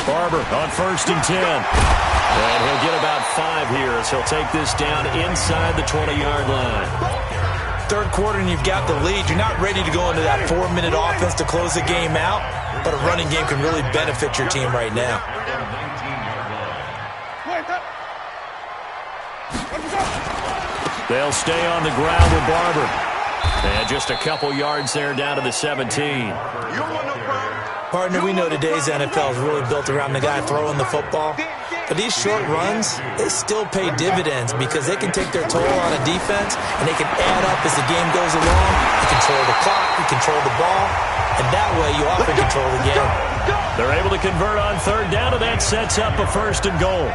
Barber on 1st and 10. And he'll get about 5 here as he'll take this down inside the 20-yard line. Third quarter and you've got the lead. You're not ready to go into that 4-minute offense to close the game out, but a running game can really benefit your team right now. They'll stay on the ground with Barber. And just a couple yards there down to the 17. Partner, we know today's NFL is really built around the guy throwing the football. But these short runs, they still pay dividends because they can take their toll on a defense and they can add up as the game goes along. You control the clock, you control the ball, and that way you often control the game. They're able to convert on 3rd down, and that sets up a 1st and goal.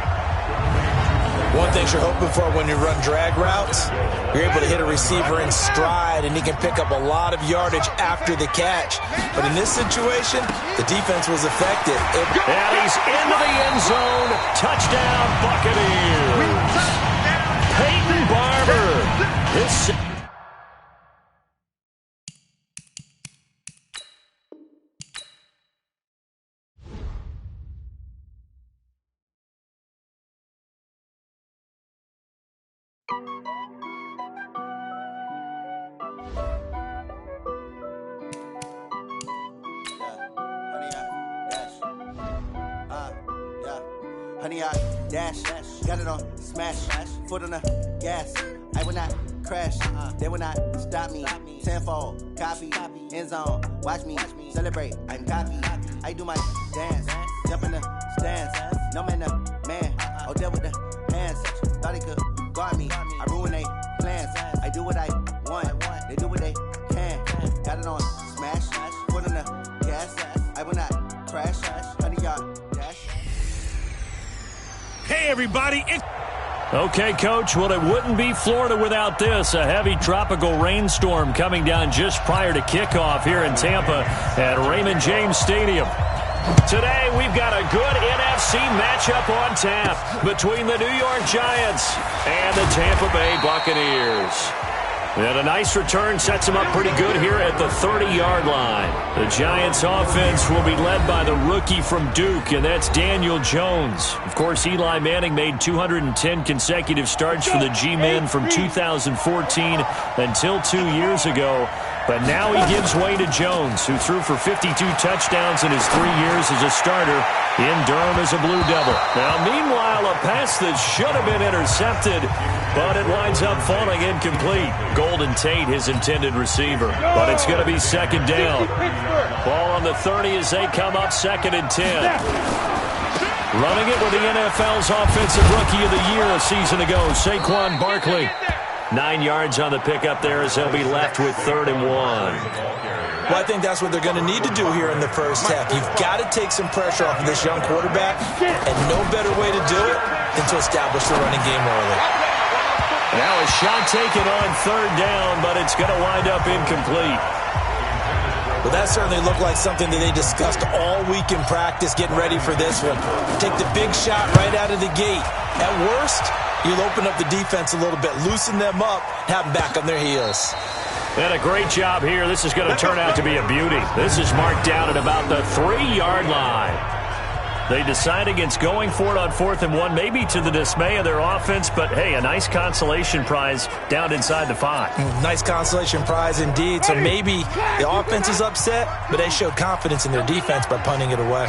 One thing you're hoping for when you run drag routes, you're able to hit a receiver in stride and he can pick up a lot of yardage after the catch. But in this situation, the defense was effective. And he's into the end zone. Touchdown, Buccaneers. Peyton Barber. This Honey, I dash, got it on smash, foot on the gas. I will not crash, they will not stop me. Tenfold, copy, end zone, watch me celebrate. I'm cocky, I do my dance, jump in the stands. No man, the man, oh, deal with the hands. Thought he could guard me, I ruin they plans. I do what I want, they do what they can. Got it on smash, foot on the gas. I will not crash, honey, y'all dash. Hey, everybody. Okay, Coach, well, it wouldn't be Florida without this. A heavy tropical rainstorm coming down just prior to kickoff here in Tampa at Raymond James Stadium. Today, we've got a good NFC matchup on tap between the New York Giants and the Tampa Bay Buccaneers. And a nice return sets them up pretty good here at the 30-yard line. The Giants' offense will be led by the rookie from Duke, and that's Daniel Jones. Of course, Eli Manning made 210 consecutive starts for the G-Men from 2014 until 2 years ago. But now he gives way to Jones, who threw for 52 touchdowns in his 3 years as a starter in Durham as a Blue Devil. Now, meanwhile, a pass that should have been intercepted, but it winds up falling incomplete. Golden Tate, his intended receiver. But it's going to be 2nd down. Ball on the 30 as they come up 2nd and 10. Running it with the NFL's Offensive Rookie of the Year a season ago, Saquon Barkley. 9 yards on the pickup there as they'll be left with 3rd and 1. Well, I think that's what they're going to need to do here in the first half. You've got to take some pressure off of this young quarterback, and no better way to do it than to establish the running game early. Now a shot taken on 3rd down, but it's going to wind up incomplete. Well, that certainly looked like something that they discussed all week in practice, getting ready for this one. Take the big shot right out of the gate. At worst, you'll open up the defense a little bit, loosen them up, have them back on their heels. And a great job here. This is going to turn out to be a beauty. This is marked down at about the 3-yard line. They decide against going for it on 4th and 1, maybe to the dismay of their offense, but hey, a nice consolation prize down inside the 5. Nice consolation prize indeed. So maybe the offense is upset, but they showed confidence in their defense by punting it away.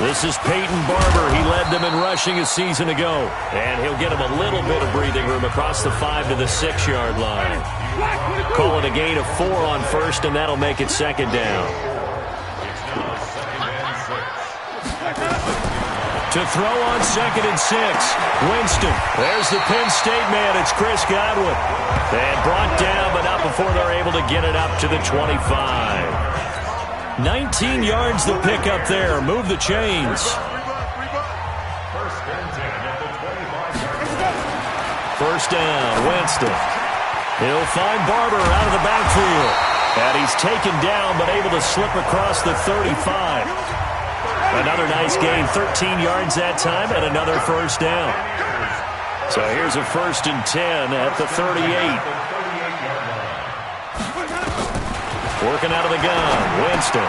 This is Peyton Barber. He led them in rushing a season ago, and he'll get them a little bit of breathing room across the 5 to the 6-yard line. Call it a gain of 4 on 1st, and that'll make it 2nd down. To throw on 2nd and 6. Winston. There's the Penn State man. It's Chris Godwin. And brought down, but not before they're able to get it up to the 25. 19 yards the pickup there. Move the chains. First down, Winston. He'll find Barber out of the backfield. And he's taken down, but able to slip across the 35. Another nice gain, 13 yards that time, and another first down. So here's a 1st and 10 at the 38. Working out of the gun, Winston.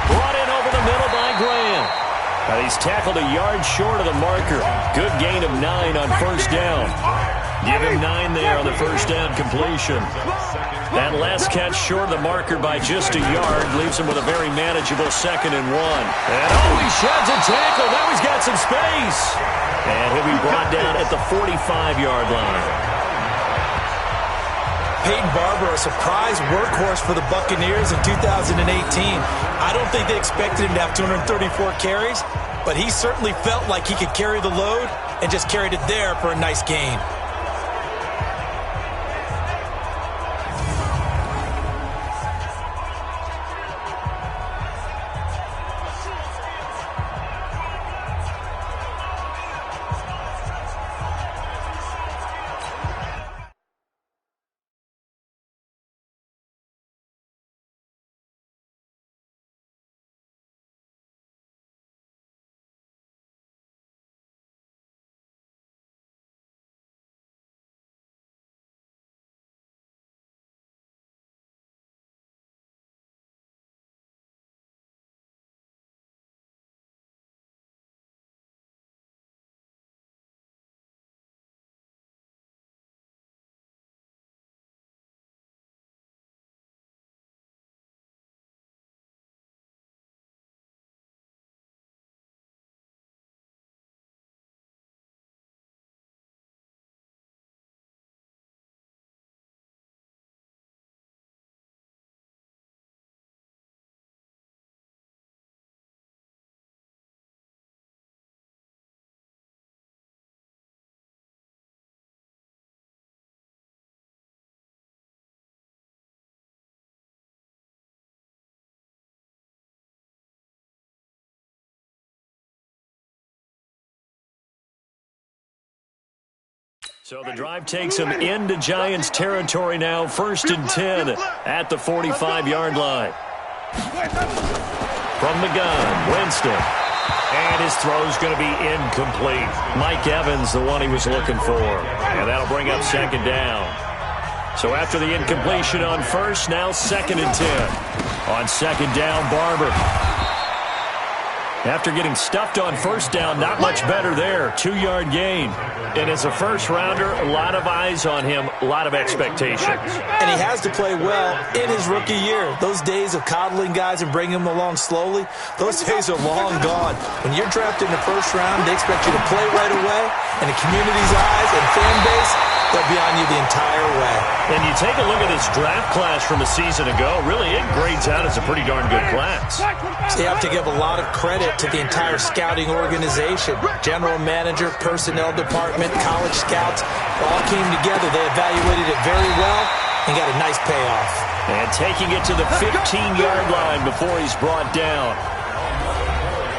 Brought in the middle by Graham. He's tackled a yard short of the marker. Good gain of 9 on first down. Give him 9 there on the first down completion. That last catch short of the marker by just a yard leaves him with a very manageable 2nd and 1. And he sheds a tackle. Now he's got some space. And he'll be brought down at the 45-yard line. Peyton Barber, a surprise workhorse for the Buccaneers in 2018. I don't think they expected him to have 234 carries, but he certainly felt like he could carry the load and just carried it there for a nice gain. So the drive takes him into Giants territory now. 1st and 10 at the 45-yard line. From the gun, Winston. And his throw's going to be incomplete. Mike Evans, the one he was looking for. And that'll bring up 2nd down. So after the incompletion on first, now 2nd and 10. On 2nd down, Barber. After getting stuffed on first down, not much better there. 2-yard gain. And as a first-rounder, a lot of eyes on him, a lot of expectations. And he has to play well in his rookie year. Those days of coddling guys and bringing them along slowly, those days are long gone. When you're drafted in the first round, they expect you to play right away. And the community's eyes and fan base, they'll be on you the entire way. And you take a look at this draft class from a season ago, really it grades out as a pretty darn good class. So you have to give a lot of credit to the entire scouting organization. General manager, personnel department, college scouts, all came together. They evaluated it very well and got a nice payoff. And taking it to the 15-yard line before he's brought down.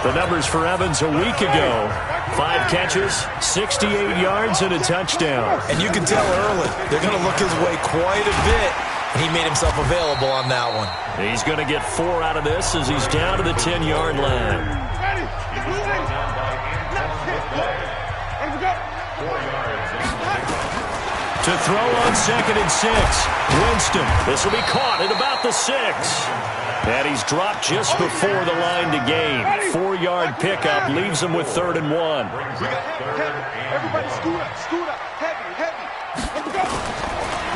The numbers for Evans a week ago. 5 catches, 68 yards, and a touchdown. And you can tell early, they're going to look his way quite a bit, and he made himself available on that one. He's going to get 4 out of this as he's down to the 10-yard line. To throw on 2nd and 6. Winston. This will be caught at about the 6. And he's dropped just before the line to gain. 4-yard pickup leaves him with 3rd and 1. Everybody scoot up, heavy.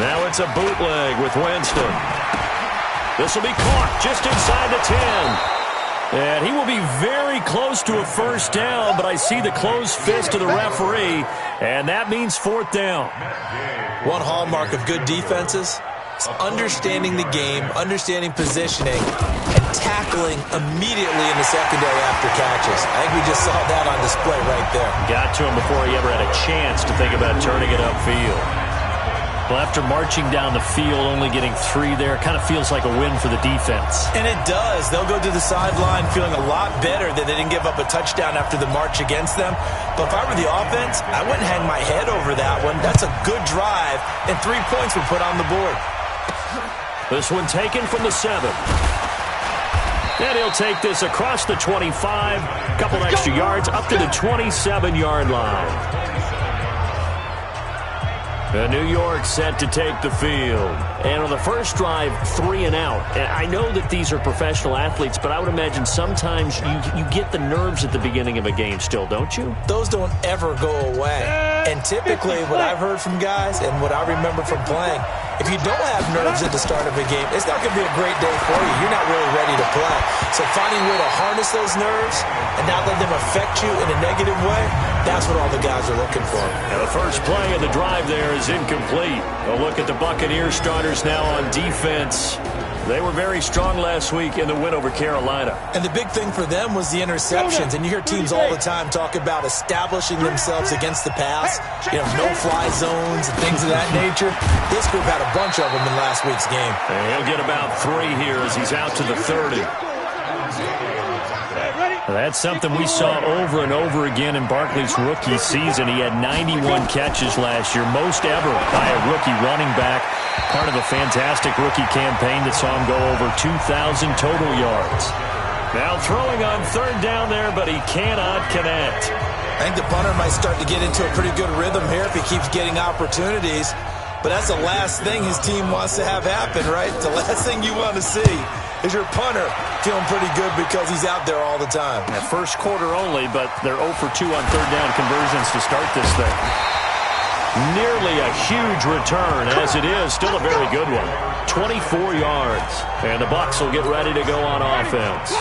Now it's a bootleg with Winston. This will be caught just inside the 10. And he will be very close to a first down, but I see the closed fist of the referee, and that means 4th down. One hallmark of good defenses is understanding the game, understanding positioning, and tackling immediately in the secondary after catches. I think we just saw that on display right there. Got to him before he ever had a chance to think about turning it upfield. Well, after marching down the field, only getting 3 there, kind of feels like a win for the defense. And it does. They'll go to the sideline feeling a lot better that they didn't give up a touchdown after the march against them. But if I were the offense, I wouldn't hang my head over that one. That's a good drive, and 3 points were put on the board. This one taken from the 7. And he'll take this across the 25, a couple extra yards, up to the 27-yard line. New York set to take the field. And on the first drive, 3 and out. And I know that these are professional athletes, but I would imagine sometimes you get the nerves at the beginning of a game still, don't you? Those don't ever go away. And typically what I've heard from guys and what I remember from playing, if you don't have nerves at the start of a game, it's not going to be a great day for you. You're not really ready to play. So finding a way to harness those nerves and not let them affect you in a negative way, that's what all the guys are looking for. And the first play of the drive there is incomplete. A look at the Buccaneers starters now on defense. They were very strong last week in the win over Carolina. And the big thing for them was the interceptions. And you hear teams all the time talk about establishing themselves against the pass. No-fly zones and things of that nature. This group had a bunch of them in last week's game. And he'll get about 3 here as he's out to the 30. That's something we saw over and over again in Barkley's rookie season. He had 91 catches last year, most ever by a rookie running back. Part of a fantastic rookie campaign that saw him go over 2,000 total yards. Now throwing on third down there, but he cannot connect. I think the punter might start to get into a pretty good rhythm here if he keeps getting opportunities. But that's the last thing his team wants to have happen, right? The last thing you want to see is your punter feeling pretty good because he's out there all the time. That first quarter only, but they're 0 for 2 on third down conversions to start this thing. Nearly a huge return, as it is. Still a very good one. 24 yards. And the Bucs will get ready to go on offense.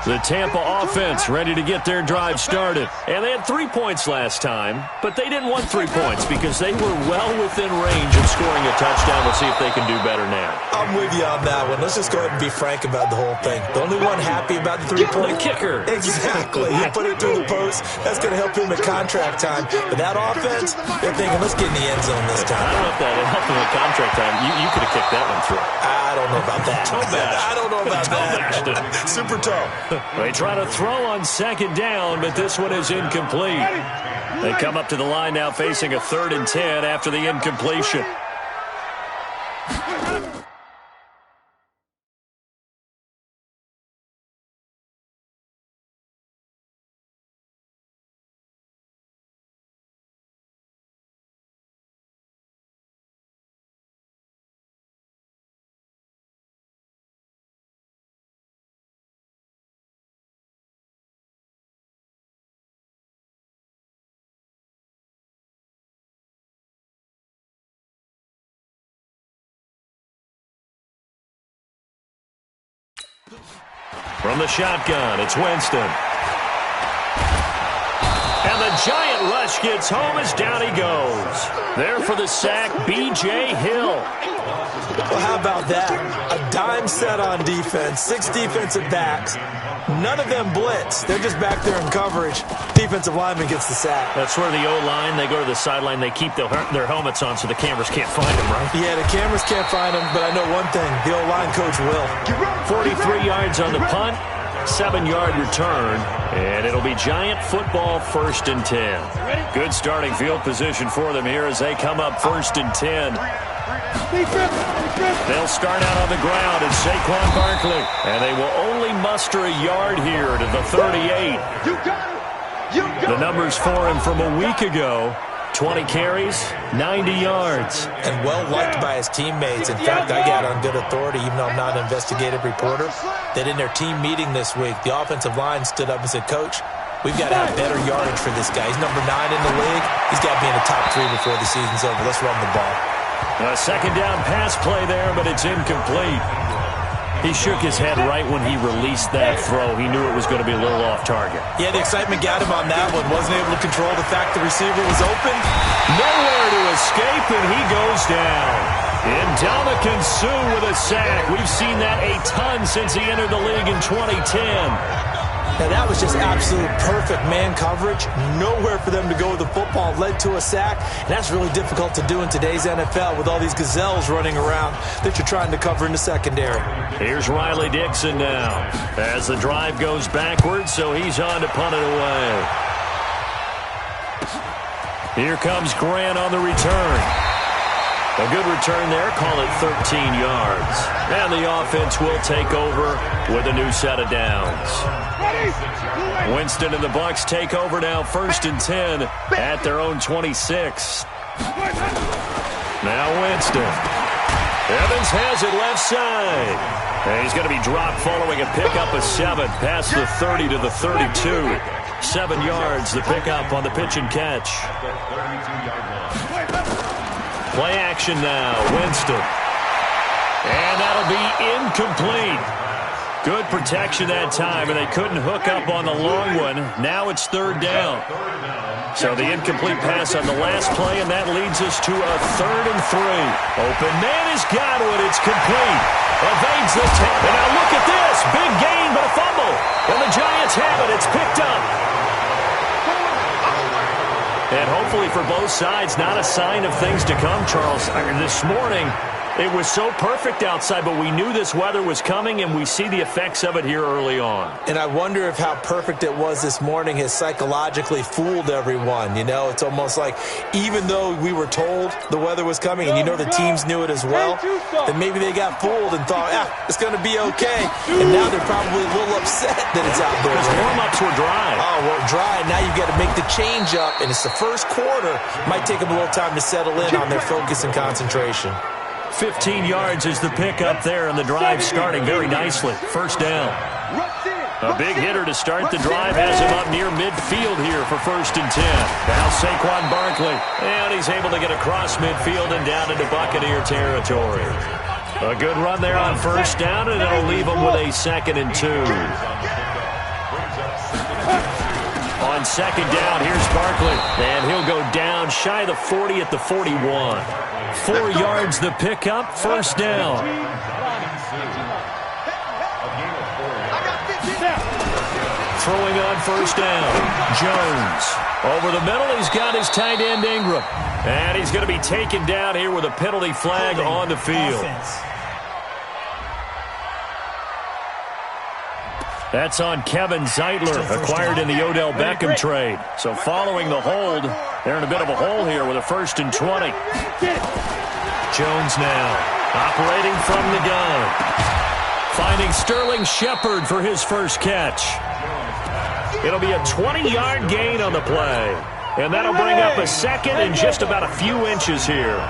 The Tampa offense ready to get their drive started. And they had 3 points last time, but they didn't want 3 points because they were well within range of scoring a touchdown. We'll see if they can do better now. I'm with you on that one. Let's just go ahead and be frank about the whole thing. The only one happy about the 3-point kicker. Exactly. You put it through the post. That's going to help him at contract time. But that offense, they're thinking, let's get in the end zone this time. I don't know if that helped him at contract time. You could have kicked that one through. I don't know about that. I don't know about that. Super toe. They try to throw on second down, but this one is incomplete. They come up to the line now facing a 3rd and 10 after the incompletion. From the shotgun, it's Winston. And the giant rush gets home as down he goes. There for the sack, B.J. Hill. Well, how about that? A dime set on defense, 6 defensive backs. None of them blitz. They're just back there in coverage. Defensive lineman gets the sack. That's where the O-line, they go to the sideline, they keep their helmets on so the cameras can't find them, right? Yeah, the cameras can't find them, but I know one thing. The O-line coach will. 43 yards on the punt, 7-yard return, and it'll be Giant football 1st and 10. Good starting field position for them here as they come up 1st and 10. They'll start out on the ground at Saquon Barkley, and they will only muster a yard here to the 38. The numbers for him from a week ago, 20 carries, 90 yards. And well-liked by his teammates. In fact, I got on good authority, even though I'm not an investigative reporter, that in their team meeting this week, the offensive line stood up and said, Coach, we've got to have better yardage for this guy. He's number 9 in the league. He's got to be in the top 3 before the season's over. Let's run the ball. A second down pass play there, but it's incomplete. He shook his head right when he released that throw. He knew it was going to be a little off target. Yeah, the excitement got him on that one. Wasn't able to control the fact the receiver was open. Nowhere to escape, and he goes down. Ndamukong Suh with a sack. We've seen that a ton since he entered the league in 2010. Now, that was just absolute perfect man coverage. Nowhere for them to go with the football. Led to a sack. And that's really difficult to do in today's NFL with all these gazelles running around that you're trying to cover in the secondary. Here's Riley Dixon now as the drive goes backwards, so he's on to punt it away. Here comes Grant on the return. A good return there, call it 13 yards. And the offense will take over with a new set of downs. Winston and the Bucs take over now, 1st and 10 at their own 26. Now Winston. Evans has it left side. And he's going to be dropped following a pickup of 7 past the 30 to the 32. 7 yards, the pickup on the pitch and catch. Play action now, Winston. And that'll be incomplete. Good protection that time, and they couldn't hook up on the long one. Now it's 3rd down. So the incomplete pass on the last play, and that leads us to a 3rd and 3. Open man is Godwin. It's complete. Evades the tip. And now look at this. Big gain, but a fumble. And the Giants have it. It's picked up. And hopefully for both sides, not a sign of things to come, Charles. This morning, it was so perfect outside, but we knew this weather was coming, and we see the effects of it here early on. And I wonder if how perfect it was this morning has psychologically fooled everyone. You know, it's almost like even though we were told the weather was coming, and you know the teams knew it as well, that maybe they got fooled and thought, it's going to be okay. And now they're probably a little upset that it's out there. Because warm-ups were dry. Oh, well, dry. Now you've got to make the change up, and it's the first quarter. Might take them a little time to settle in on their focus and concentration. 15 yards is the pickup there, and the drive starting very nicely. 1st down. A big hitter to start the drive has him up near midfield here for 1st and 10. Now Saquon Barkley, and he's able to get across midfield and down into Buccaneer territory. A good run there on 1st down, and it'll leave him with a 2nd and 2. On 2nd down, here's Barkley, and he'll go down shy of the 40 at the 41. 4 yards the pickup, 1st down. Throwing on 1st down, Jones. Over the middle, he's got his tight end Ingram. And he's going to be taken down here with a penalty flag on the field. That's on Kevin Zeitler, acquired in the Odell Beckham trade. So following the hold, they're in a bit of a hole here with a 1st and 20. Jones now, operating from the gun. Finding Sterling Shepard for his first catch. It'll be a 20-yard gain on the play. And that'll bring up a 2nd and just about a few inches here.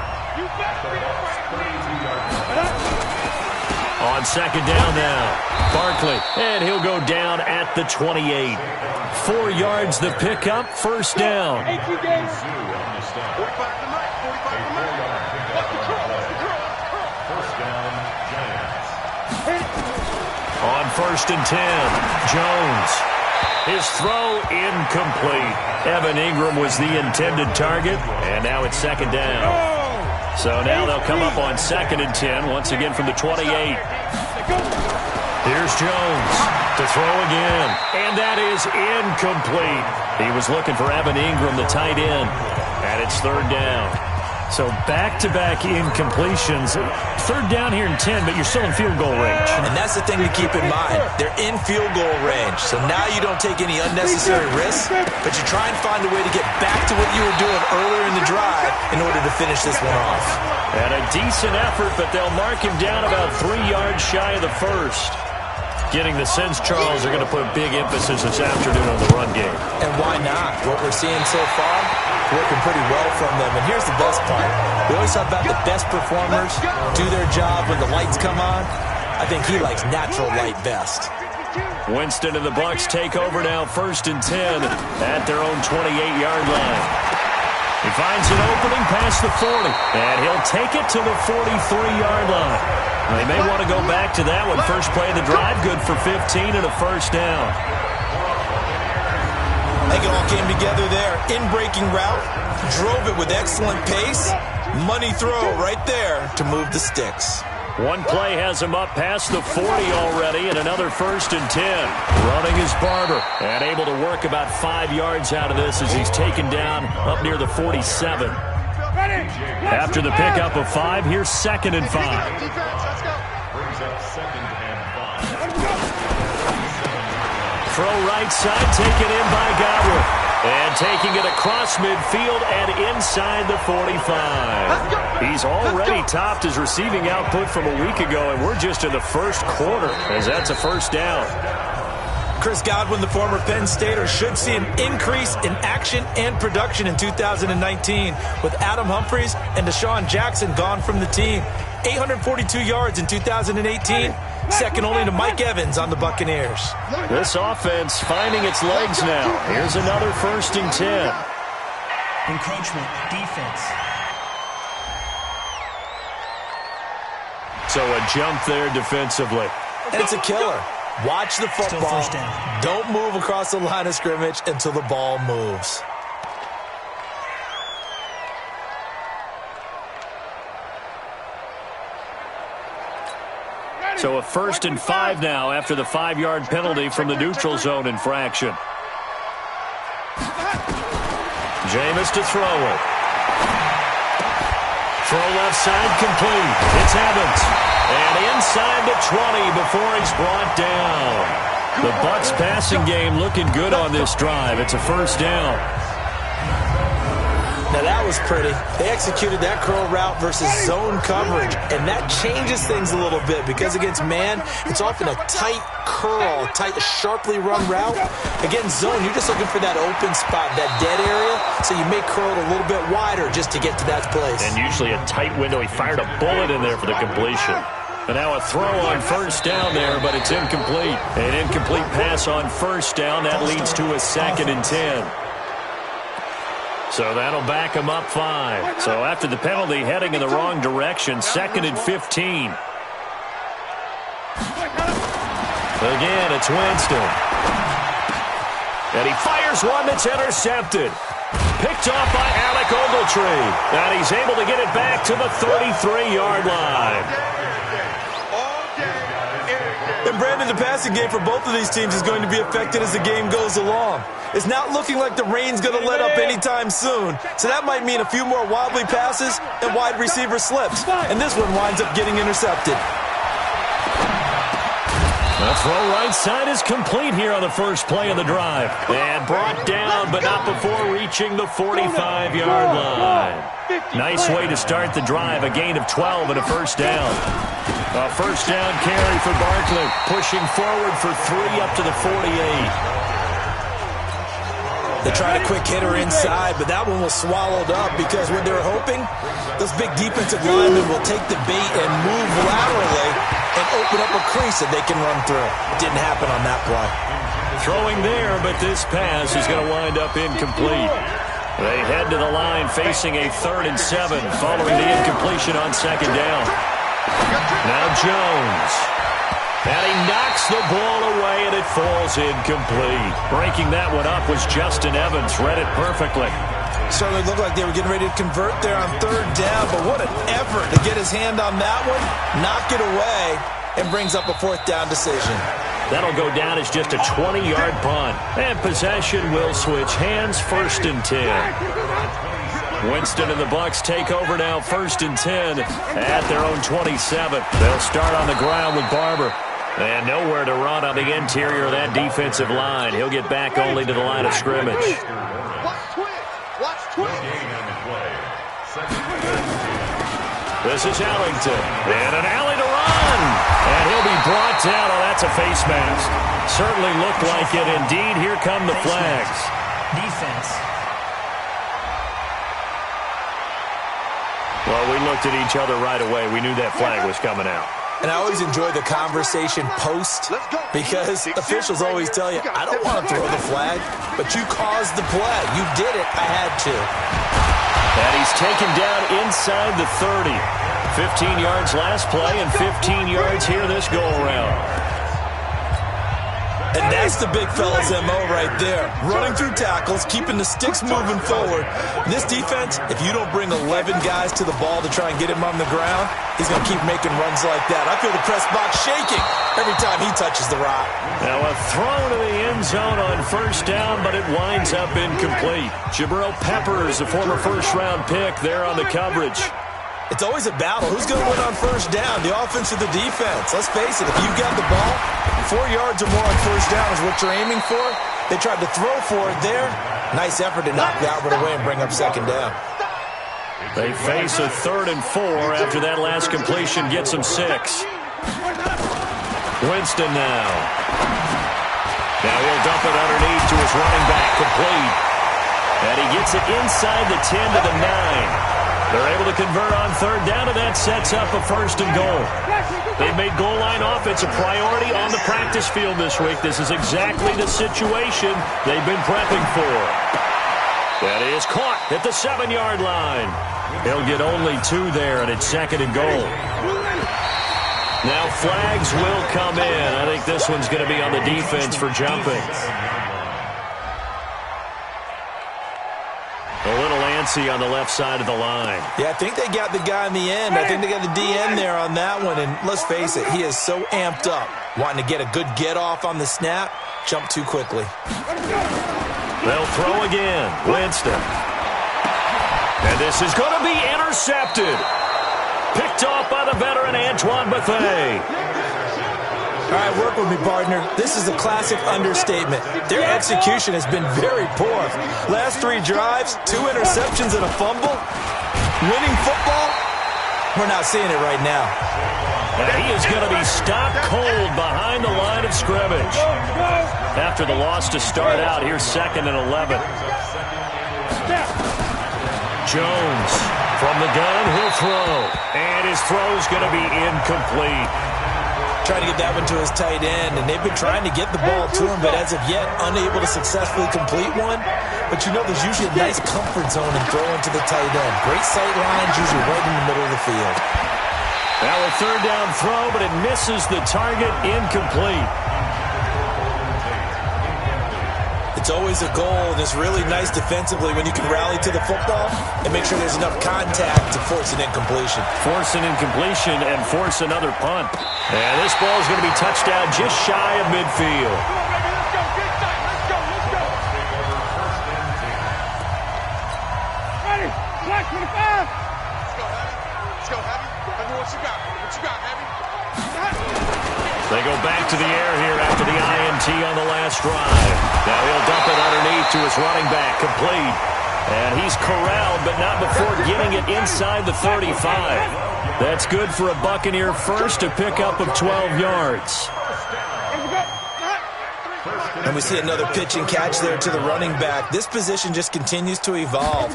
On 2nd down now. Barkley, and he'll go down at the 28. 4 yards the pickup, 1st down. On 1st and 10, Jones. His throw incomplete. Evan Ingram was the intended target, and now it's 2nd down. So now they'll come up on 2nd and 10, once again from the 28. Here's Jones to throw again, and that is incomplete. He was looking for Evan Ingram, the tight end, and it's 3rd down. So back-to-back incompletions. 3rd down here in 10, but you're still in field goal range. And that's the thing to keep in mind. They're in field goal range, so now you don't take any unnecessary risks, but you try and find a way to get back to what you were doing earlier in the drive in order to finish this one off. And a decent effort, but they'll mark him down about 3 yards shy of the 1st. Getting the sense, Charles, are going to put big emphasis this afternoon on the run game. And why not? What we're seeing so far, working pretty well from them. And here's the best part. We always talk about the best performers do their job when the lights come on. I think he likes natural light best. Winston and the Bucs take over now, 1st and 10 at their own 28-yard line. He finds an opening past the 40, and he'll take it to the 43-yard line. They may want to go back to that one. First play of the drive, good for 15 and a 1st down. I think it all came together there. In-breaking route, drove it with excellent pace. Money throw right there to move the sticks. One play has him up past the 40 already, and another 1st and 10. Running is Barber, and able to work about 5 yards out of this as he's taken down up near the 47. After the pickup of 5, here's 2nd and 5. Throw right side, taken in by Godwin. And taking it across midfield and inside the 45. He's already topped his receiving output from a week ago, and we're just in the 1st quarter as that's a 1st down. Chris Godwin, the former Penn Stater, should see an increase in action and production in 2019 with Adam Humphries and Deshaun Jackson gone from the team. 842 yards in 2018, second only to Mike Evans on the Buccaneers. This offense finding its legs now. Here's another 1st and 10. Encroachment, defense. So a jump there defensively. And it's a killer. Watch the football. Still 1st down. Don't move across the line of scrimmage until the ball moves. So a 1st and 5 now after the 5-yard penalty from the neutral zone infraction. Jameis to throw it. Throw left side complete. It's Evans. And inside the 20 before he's brought down. The Bucs passing game looking good on this drive. It's a 1st down. Now that was pretty. They executed that curl route versus zone coverage, and that changes things a little bit because against man, it's often a tight curl, tight, sharply run route. Against zone, you're just looking for that open spot, that dead area, so you may curl it a little bit wider just to get to that place. And usually a tight window. He fired a bullet in there for the completion. And now a throw on 1st down there, but it's incomplete. An incomplete pass on 1st down. That leads to a 2nd and 10. So that'll back him up 5. So after the penalty, heading in the wrong direction, 2nd and 15. Again, it's Winston. And he fires one that's intercepted. Picked off by Alec Ogletree. And he's able to get it back to the 33-yard line. And Brandon, the passing game for both of these teams is going to be affected as the game goes along. It's not looking like the rain's going to let up anytime soon, so that might mean a few more wobbly passes and wide receiver slips. And this one winds up getting intercepted. The throw right side is complete here on the first play of the drive. And brought down, but not before reaching the 45-yard line. Nice way to start the drive, a gain of 12 and a 1st down. A 1st down carry for Barkley, pushing forward for 3 up to the 48. They tried a quick hitter inside, but that one was swallowed up because what they were hoping, those big defensive linemen will take the bait and move laterally and open up a crease that they can run through. It didn't happen on that play. Throwing there, but this pass is going to wind up incomplete. They head to the line facing a 3rd and 7 following the incompletion on 2nd down. Now Jones. And he knocks the ball away, and it falls incomplete. Breaking that one up was Justin Evans. Read it perfectly. Certainly looked like they were getting ready to convert there on 3rd down, but what an effort to get his hand on that one, knock it away, and brings up a 4th down decision. That'll go down as just a 20-yard punt. And possession will switch hands, 1st and 10. Winston and the Bucs take over now, 1st and 10 at their own 27. They'll start on the ground with Barber. And nowhere to run on the interior of that defensive line. He'll get back only to the line of scrimmage. Watch twin. This is Ellington. And an alley to run. And he'll be brought down. Oh, that's a face mask. Certainly looked like it. Indeed, here come the flags. Defense. Well, we looked at each other right away. We knew that flag was coming out. And I always enjoy the conversation post because officials always tell you, I don't want to throw the flag, but you caused the play. You did it. I had to. And he's taken down inside the 30. 15 yards last play and 15 yards here this go-around. And that's the big fella's MO right there. Running through tackles, keeping the sticks moving forward. This defense, if you don't bring 11 guys to the ball to try and get him on the ground, he's going to keep making runs like that. I feel the press box shaking every time he touches the rock. Now a throw to the end zone on 1st down, but it winds up incomplete. Jabril Peppers, a former 1st-round pick, there on the coverage. It's always a battle. Who's going to win on 1st down, the offense or the defense? Let's face it, if you've got the ball, 4 yards or more on 1st down is what you're aiming for. They tried to throw for it there. Nice effort to knock that one away and bring up 2nd down. They face a 3rd and 4 after that last completion gets them 6. Winston now. Now he'll dump it underneath to his running back, complete. And he gets it inside the 10 to the 9. They're able to convert on third down, and that sets up a first and goal. They've made goal line offense a priority on the practice field this week. This is exactly the situation they've been prepping for. That is caught at the 7-yard line. He'll get only 2 there, and it's second and goal. Now flags will come in. I think this one's going to be on the defense for jumping. A little antsy on the left side of the line. Yeah, I think they got the guy in the end. I think they got the DN there on that one. And let's face it, he is so amped up, wanting to get a good get-off on the snap, jump too quickly. They'll throw again. Winston. And this is going to be intercepted. Picked off by the veteran Antoine Bethea. All right, work with me, partner. This is a classic understatement. Their execution has been very poor. Last 3 drives, 2 interceptions and a fumble. Winning football? We're not seeing it right now. And he is going to be stopped cold behind the line of scrimmage. After the loss to start out, here's 2nd and 11. Jones from the gun, he'll throw. And his throw's going to be incomplete. Trying to get that one to his tight end, and they've been trying to get the ball to him, but as of yet, unable to successfully complete one. But you know there's usually a nice comfort zone in throwing to the tight end. Great sight lines, usually right in the middle of the field. Now a third down throw, but it misses the target, incomplete. It's always a goal, and it's really nice defensively when you can rally to the football and make sure there's enough contact to force an incompletion. Force an incompletion and force another punt. And this ball is going to be touched down just shy of midfield. Ready, black 25. Let's go, Heavy. Let me what you got. What you got, Heavy? They go back to the air here after the INT on the last drive. Now he'll dump it underneath to his running back, complete. And he's corralled, but not before getting it inside the 35. That's good for a Buccaneer first, a pickup of 12 yards. And we see another pitch and catch there to the running back. This position just continues to evolve.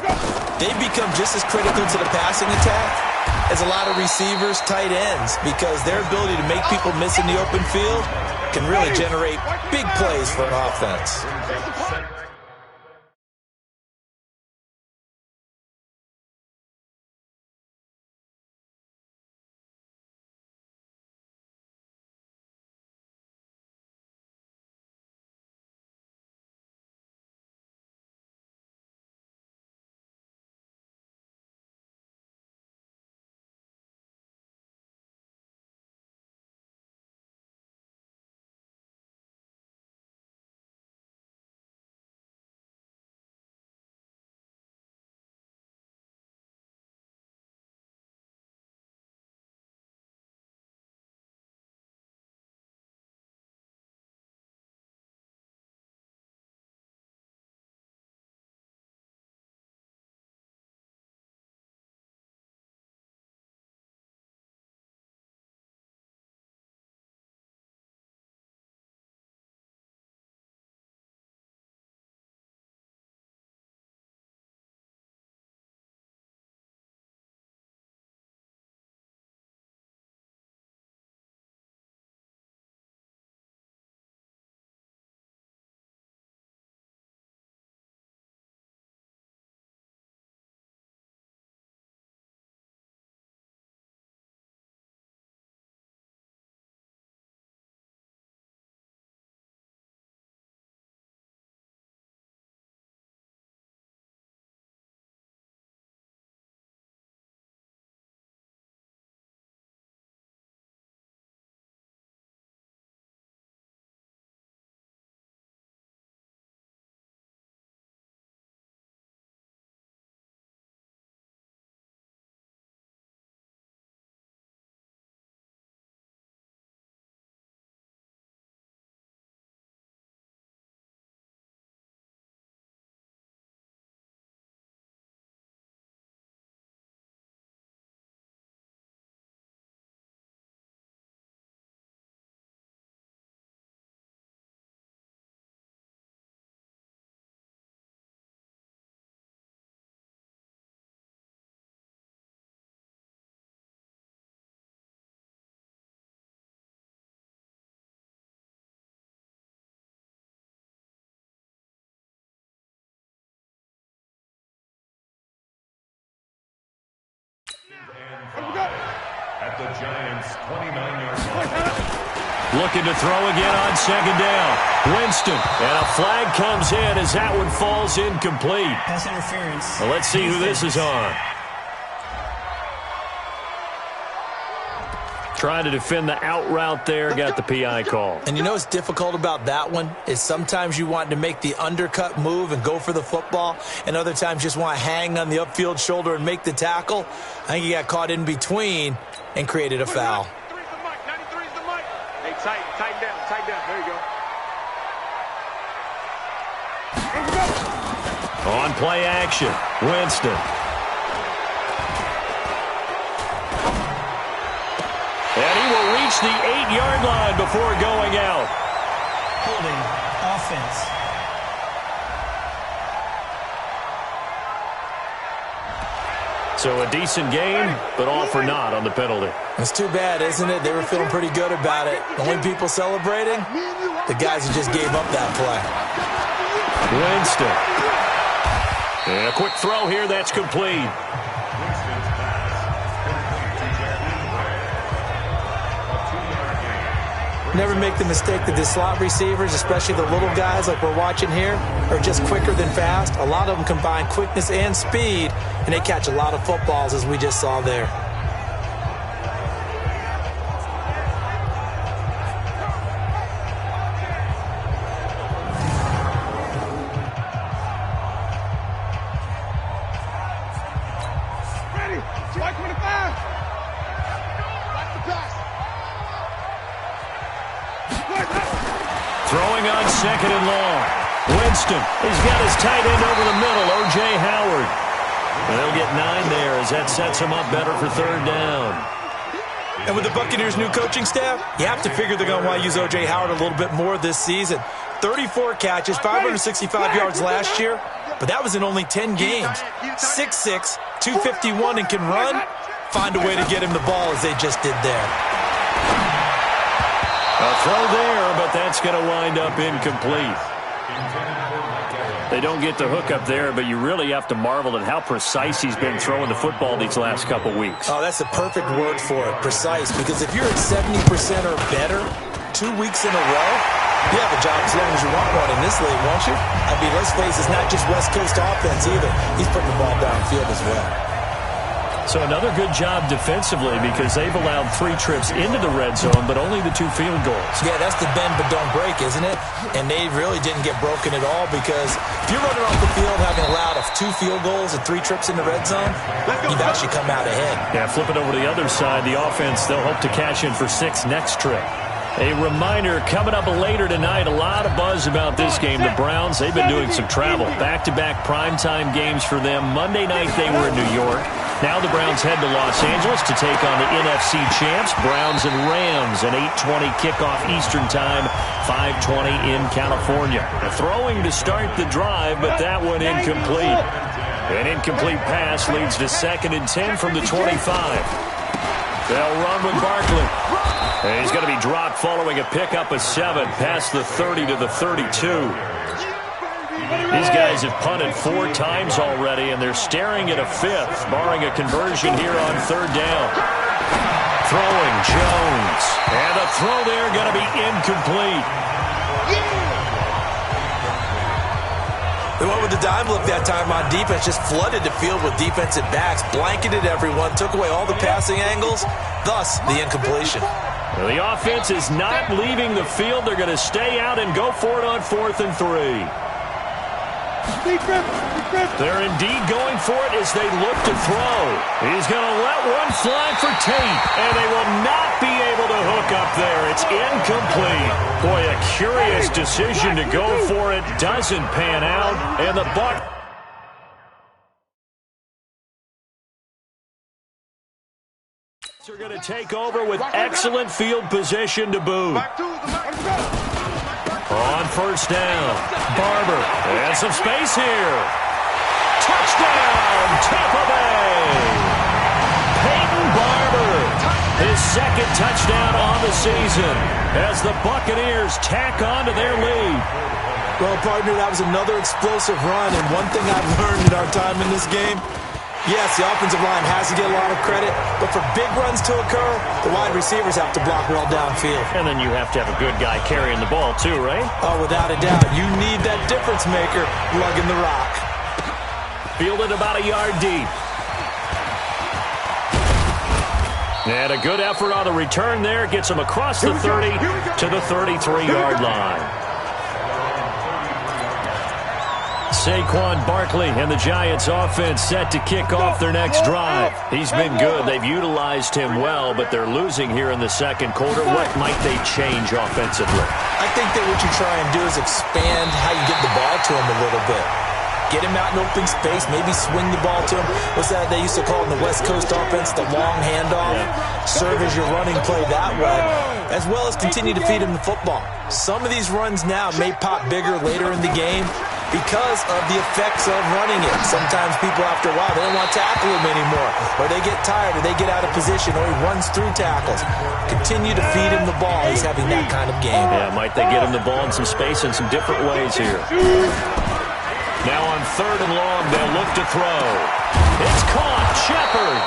They've become just as critical to the passing attack as a lot of receivers, tight ends, because their ability to make people miss in the open field can really generate big plays for an offense. the Giants' 29-yard line. Looking to throw again on second down. Winston. And a flag comes in as that one falls incomplete. Pass interference. Well, let's see who this is on. Trying to defend the out route there. Got the PI call. And you know what's difficult about that one is sometimes you want to make the undercut move and go for the football, and other times just want to hang on the upfield shoulder and make the tackle. I think he got caught in between and created a foul. Tighten down. There you go. On play action, Winston. And he will reach the 8-yard line before going out. Holding. Offense. So a decent game, but all for naught on the penalty. It's too bad, isn't it? They were feeling pretty good about it. The only people celebrating, the guys who just gave up that play. Winston. And a quick throw here, that's complete. Never make the mistake that the slot receivers, especially the little guys like we're watching here, are just quicker than fast. A lot of them combine quickness and speed, and they catch a lot of footballs, as we just saw there. Ready. Strike 25. Watch the pass. Throwing on second and long. Winston. He's got his tight end over the middle, O.J. Howard. And they'll get 9 there as that sets him up better for third down. And with the Buccaneers' new coaching staff, you have to figure they're going to want to use O.J. Howard a little bit more this season. 34 catches, 565 yards last year, but that was in only 10 games. 6'6", 251, and can run. Find a way to get him the ball as they just did there. A throw there, but that's going to wind up incomplete. They don't get the hook up there, but you really have to marvel at how precise he's been throwing the football these last couple weeks. Oh, that's the perfect word for it, precise, because if you're at 70% or better 2 weeks in a row, you have a job as long as you want one in this league, won't you? I mean, let's face it, it's not just West Coast offense either. He's putting the ball downfield as well. So another good job defensively because they've allowed 3 trips into the red zone, but only the 2 field goals. Yeah, that's the bend but don't break, isn't it? And they really didn't get broken at all because if you're running off the field having allowed 2 field goals and 3 trips in the red zone, you've actually come out ahead. Yeah, flip it over to the other side. The offense, they'll hope to cash in for 6 next trip. A reminder, coming up later tonight, a lot of buzz about this game. The Browns, they've been doing some travel. Back-to-back primetime games for them. Monday night they were in New York. Now the Browns head to Los Angeles to take on the NFC champs, Browns and Rams, an 8:20 kickoff Eastern time, 5:20 in California. Throwing to start the drive, but that one incomplete. An incomplete pass leads to 2nd and 10 from the 25. They'll run with Barkley. And he's going to be dropped following a pickup of 7 past the 30 to the 32. These guys have punted 4 times already, and they're staring at a 5th, barring a conversion here on 3rd down. Throwing Jones. And the throw there going to be incomplete. They went with the dime look that time on defense, just flooded the field with defensive backs, blanketed everyone, took away all the passing angles, thus the incompletion. Well, the offense is not leaving the field. They're going to stay out and go for it on 4th and 3. They're indeed going for it as they look to throw. He's going to let one fly for Tate, and they will not be able to hook up there. It's incomplete. Boy, a curious decision to go for it. Doesn't pan out, and the Bucs are going to take over with excellent field position to boot. On 1st down, Barber, and some space here. Touchdown, Tampa Bay! Peyton Barber, his 2nd touchdown on the season as the Buccaneers tack on to their lead. Well, partner, that was another explosive run, and one thing I've learned in our time in this game, Yes, the offensive line has to get a lot of credit, but for big runs to occur, the wide receivers have to block well downfield. And then you have to have a good guy carrying the ball too, right? Oh, without a doubt. You need that difference maker lugging the rock. Fielded about a yard deep. And a good effort on the return there. Gets him across the 30 to the 33-yard line. Saquon Barkley and the Giants offense set to kick off their next drive. He's been good. They've utilized him well, but they're losing here in the second quarter. What might they change offensively? I think that what you try and do is expand how you get the ball to him a little bit. Get him out in open space, maybe swing the ball to him. What's that they used to call in the West Coast offense, the long handoff? Yeah. Serve as your running play that way, as well as continue to feed him the football. Some of these runs now may pop bigger later in the game because of the effects of running it. Sometimes people, after a while, they don't want to tackle him anymore, or they get tired, or they get out of position, or he runs through tackles. Continue to feed him the ball. He's having that kind of game. Yeah, might they get him the ball in some space in some different ways here. Now on 3rd and long, they'll look to throw. It's caught. Shepard.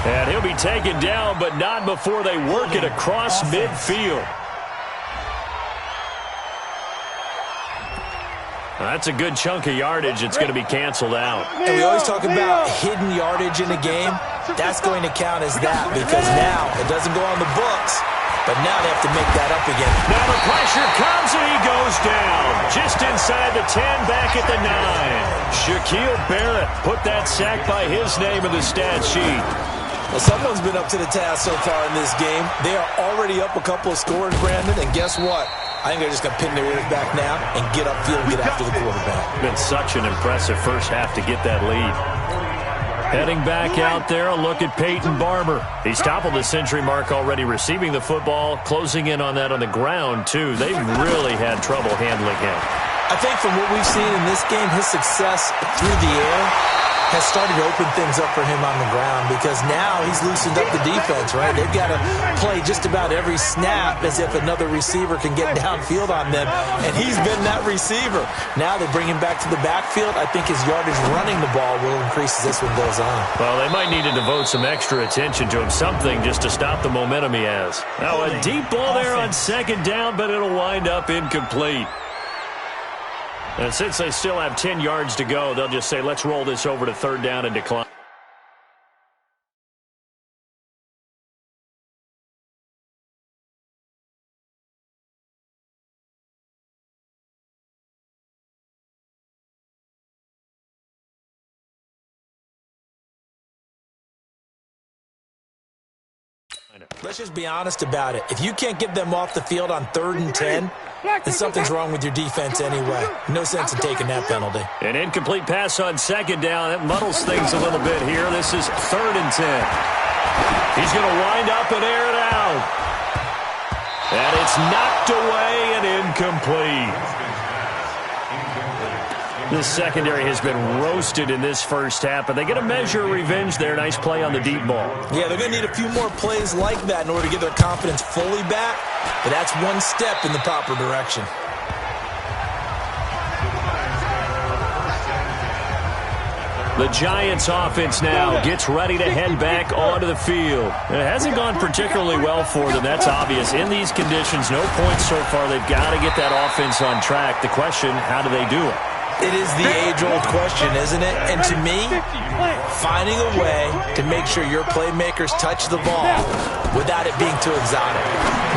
And he'll be taken down, but not before they work it across midfield. That's a good chunk of yardage. It's going to be canceled out. And we always talk about hidden yardage in a game. That's going to count as that because now it doesn't go on the books. But now they have to make that up again. Now the pressure comes and he goes down. Just inside the 10, back at the 9. Shaquille Barrett put that sack by his name in the stat sheet. Well, someone's been up to the task so far in this game. They are already up a couple of scores, Brandon, and guess what? I think they're just going to pin their ears back now and get upfield and get after the quarterback. Been such an impressive first half to get that lead. Heading back out there, a look at Peyton Barber. He's toppled the century mark already receiving the football, closing in on that on the ground, too. They've really had trouble handling him. I think from what we've seen in this game, his success through the air has started to open things up for him on the ground because now he's loosened up the defense, right? They've got to play just about every snap as if another receiver can get downfield on them, and he's been that receiver. Now they bring him back to the backfield. I think his yardage running the ball will increase as this one goes on. Well, they might need to devote some extra attention to him, something just to stop the momentum he has. Now a deep ball there on 2nd down, but it'll wind up incomplete. And since they still have 10 yards to go, they'll just say, let's roll this over to 3rd down and decline. Let's just be honest about it. If you can't get them off the field on 3rd and 10, then something's wrong with your defense anyway. No sense in taking that penalty. An incomplete pass on 2nd down. That muddles things a little bit here. This is 3rd and 10. He's going to wind up and air it out. And it's knocked away and incomplete. The secondary has been roasted in this first half, but they get a measure of revenge there. Nice play on the deep ball. Yeah, they're going to need a few more plays like that in order to get their confidence fully back, but that's one step in the proper direction. The Giants offense now gets ready to head back onto the field. It hasn't gone particularly well for them. That's obvious. In these conditions, no points so far. They've got to get that offense on track. The question, how do they do it? It is the age-old question, isn't it? And to me, finding a way to make sure your playmakers touch the ball without it being too exotic.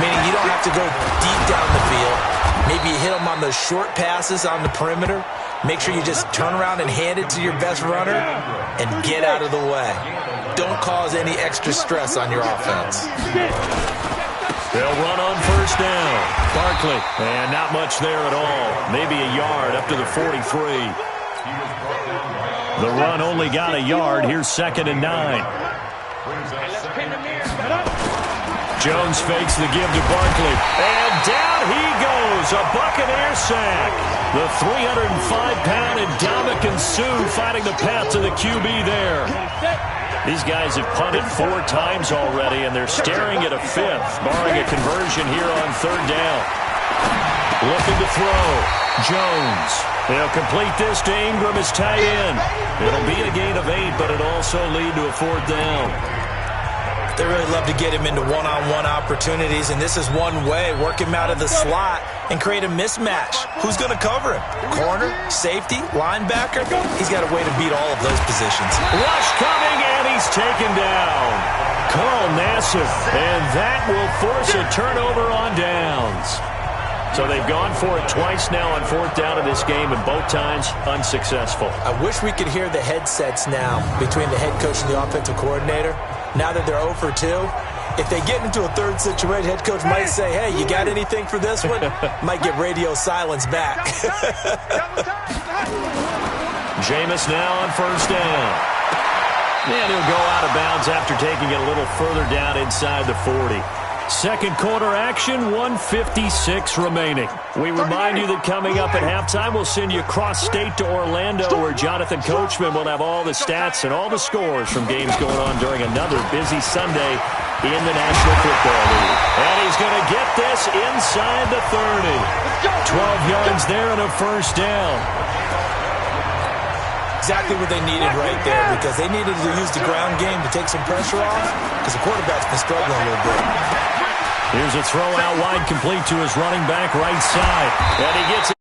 Meaning you don't have to go deep down the field. Maybe you hit them on those short passes on the perimeter. Make sure you just turn around and hand it to your best runner and get out of the way. Don't cause any extra stress on your offense. They'll run on 1st down. Barkley, and not much there at all. Maybe a yard up to the 43. The run only got a yard. Here's 2nd and 9. Jones fakes the give to Barkley. And down he goes. A Buccaneer sack. The 305-pound Ndamukong Suh fighting the path to the QB there. These guys have punted 4 times already, and they're staring at a 5th, barring a conversion here on 3rd down. Looking to throw. Jones. They'll complete this to Ingram as tight end. It'll be a gain of 8, but it'll also lead to a 4th down. They really love to get him into one-on-one opportunities, and this is one way. Work him out of the slot and create a mismatch. Who's going to cover him? Corner, safety, linebacker? He's got a way to beat all of those positions. Rush coming, and he's taken down. Carl Nassib, and that will force a turnover on downs. So they've gone for it twice now on 4th down in this game, and both times unsuccessful. I wish we could hear the headsets now between the head coach and the offensive coordinator. Now that they're 0 for 2, if they get into a third situation, head coach might say, hey, you got anything for this one? Might get radio silence back. Jameis now on 1st down. And he'll go out of bounds after taking it a little further down inside the 40. Second quarter action, 1:56 remaining. We remind you that coming up at halftime, we'll send you cross-state to Orlando, where Jonathan Coachman will have all the stats and all the scores from games going on during another busy Sunday in the National Football League. And he's going to get this inside the 30. 12 yards there and a 1st down. Exactly what they needed right there, because they needed to use the ground game to take some pressure off, because the quarterback's been struggling a little bit. Here's a throw out wide, complete to his running back right side. And he gets it.